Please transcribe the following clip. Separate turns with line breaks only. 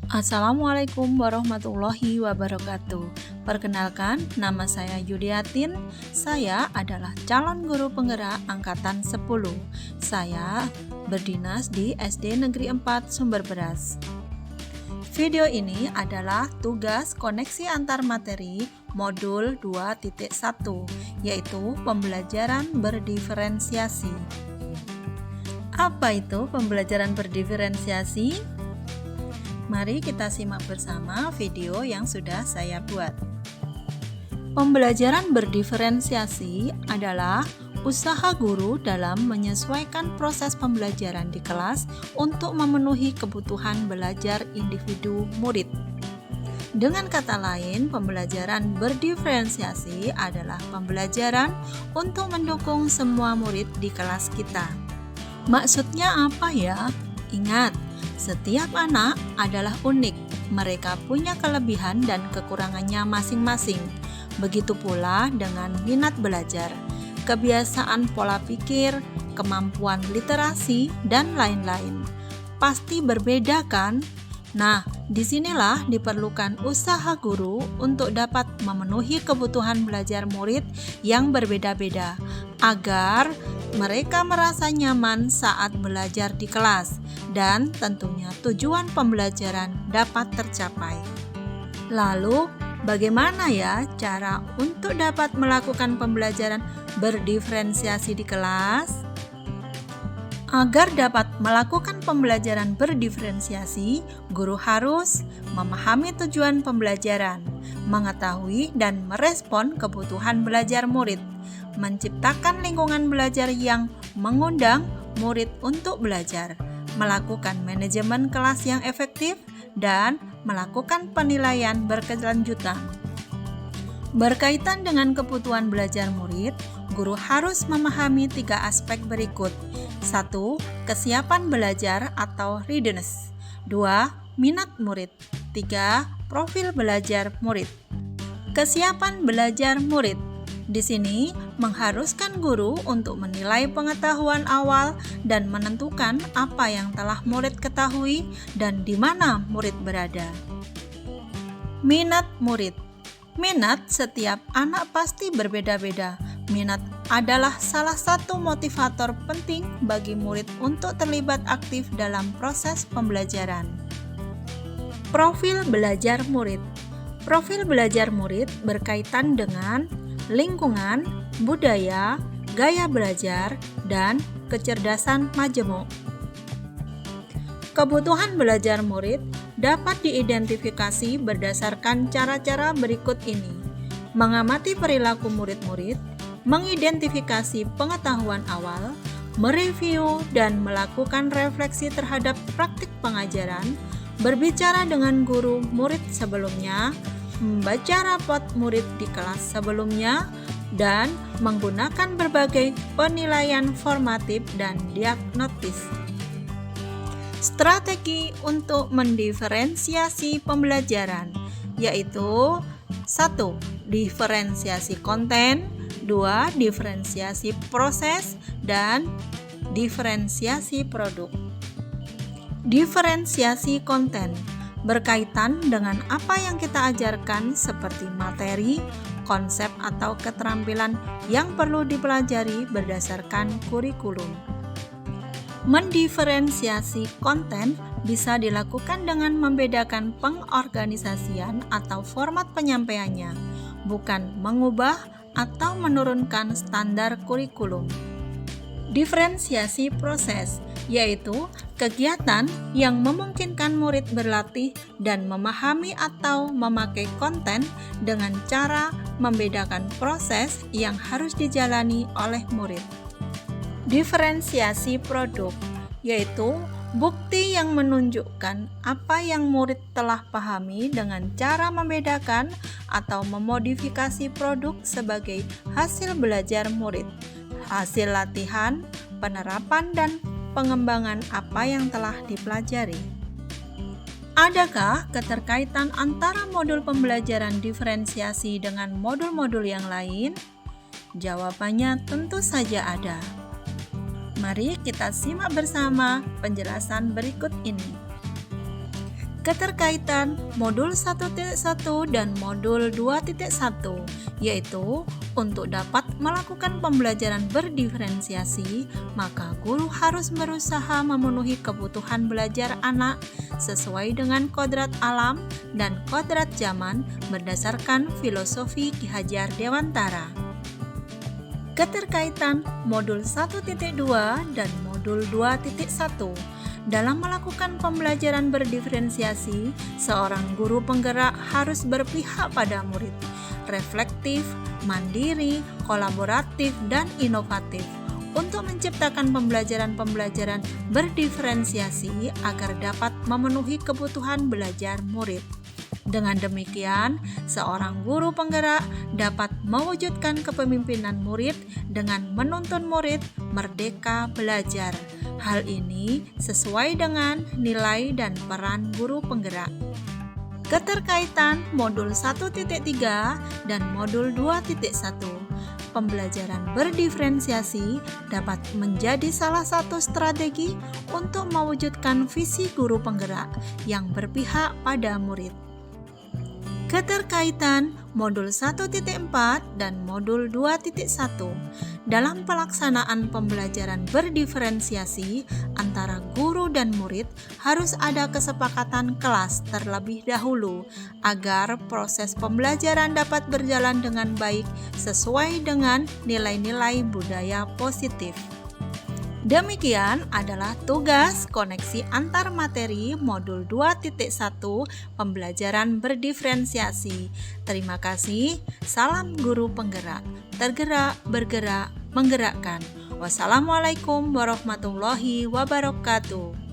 Assalamualaikum warahmatullahi wabarakatuh. Perkenalkan, nama saya Yudiatin. Saya adalah calon guru penggerak angkatan 10. Saya berdinas di SD Negeri 4 Sumber Beras. Video ini adalah tugas koneksi antar materi modul 2.1, yaitu pembelajaran berdiferensiasi. Apa itu pembelajaran berdiferensiasi? Mari kita simak bersama video yang sudah saya buat. Pembelajaran berdiferensiasi adalah usaha guru dalam menyesuaikan proses pembelajaran di kelas untuk memenuhi kebutuhan belajar individu murid. Dengan kata lain, pembelajaran berdiferensiasi adalah pembelajaran untuk mendukung semua murid di kelas kita. Maksudnya apa ya? Ingat, setiap anak adalah unik. Mereka punya kelebihan dan kekurangannya masing-masing. Begitu pula dengan minat belajar, kebiasaan pola pikir, kemampuan literasi, dan lain-lain. Pasti berbeda kan? Nah, disinilah diperlukan usaha guru untuk dapat memenuhi kebutuhan belajar murid yang berbeda-beda, agar mereka merasa nyaman saat belajar di kelas, dan tentunya tujuan pembelajaran dapat tercapai. Lalu, bagaimana ya cara untuk dapat melakukan pembelajaran berdiferensiasi di kelas? Agar dapat melakukan pembelajaran berdiferensiasi, guru harus memahami tujuan pembelajaran, mengetahui dan merespon kebutuhan belajar murid, menciptakan lingkungan belajar yang mengundang murid untuk belajar, melakukan manajemen kelas yang efektif, dan melakukan penilaian berkelanjutan. Berkaitan dengan kebutuhan belajar murid, guru harus memahami 3 aspek berikut. 1. Kesiapan belajar atau readiness. 2. Minat murid. 3. Profil belajar murid. Kesiapan belajar murid. Di sini mengharuskan guru untuk menilai pengetahuan awal dan menentukan apa yang telah murid ketahui dan di mana murid berada. Minat murid. Minat setiap anak pasti berbeda-beda. Minat adalah salah satu motivator penting bagi murid untuk terlibat aktif dalam proses pembelajaran. Profil belajar murid. Profil belajar murid berkaitan dengan lingkungan, budaya, gaya belajar, dan kecerdasan majemuk. Kebutuhan belajar murid dapat diidentifikasi berdasarkan cara-cara berikut ini: mengamati perilaku murid-murid, mengidentifikasi pengetahuan awal, mereview dan melakukan refleksi terhadap praktik pengajaran, berbicara dengan guru murid sebelumnya, membaca rapot murid di kelas sebelumnya, dan menggunakan berbagai penilaian formatif dan diagnostis. Strategi untuk mendiferensiasi pembelajaran yaitu 1. Diferensiasi konten, 2. Diferensiasi proses, dan diferensiasi produk. Diferensiasi konten berkaitan dengan apa yang kita ajarkan seperti materi, konsep atau keterampilan yang perlu dipelajari berdasarkan kurikulum. Mendiferensiasi konten bisa dilakukan dengan membedakan pengorganisasian atau format penyampaiannya, bukan mengubah atau menurunkan standar kurikulum. Diferensiasi proses yaitu kegiatan yang memungkinkan murid berlatih dan memahami atau memakai konten dengan cara membedakan proses yang harus dijalani oleh murid. Diferensiasi produk yaitu bukti yang menunjukkan apa yang murid telah pahami dengan cara membedakan atau memodifikasi produk sebagai hasil belajar murid, hasil latihan, penerapan, dan pengembangan apa yang telah dipelajari. Adakah keterkaitan antara modul pembelajaran diferensiasi dengan modul-modul yang lain? Jawabannya tentu saja ada. Mari kita simak bersama penjelasan berikut ini. keterkaitan modul 1.1 dan modul 2.1, yaitu untuk dapat melakukan pembelajaran berdiferensiasi, maka guru harus berusaha memenuhi kebutuhan belajar anak sesuai dengan kodrat alam dan kodrat zaman berdasarkan filosofi Ki Hajar Dewantara. Keterkaitan modul 1.2 dan modul 2.1. Dalam melakukan pembelajaran berdiferensiasi, seorang guru penggerak harus berpihak pada murid, reflektif, mandiri, kolaboratif, dan inovatif untuk menciptakan pembelajaran-pembelajaran berdiferensiasi agar dapat memenuhi kebutuhan belajar murid. Dengan demikian, seorang guru penggerak dapat mewujudkan kepemimpinan murid dengan menuntun murid merdeka belajar. Hal ini sesuai dengan nilai dan peran guru penggerak. Keterkaitan modul 1.3 dan modul 2.1. Pembelajaran berdiferensiasi dapat menjadi salah satu strategi untuk mewujudkan visi guru penggerak yang berpihak pada murid. Keterkaitan modul 1.4 dan modul 2.1. Dalam pelaksanaan pembelajaran berdiferensiasi antara guru dan murid harus ada kesepakatan kelas terlebih dahulu agar proses pembelajaran dapat berjalan dengan baik sesuai dengan nilai-nilai budaya positif. Demikian adalah tugas koneksi antar materi modul 2.1 pembelajaran berdiferensiasi. Terima kasih. Salam guru penggerak. Tergerak, bergerak, menggerakkan. Wassalamualaikum warahmatullahi wabarakatuh.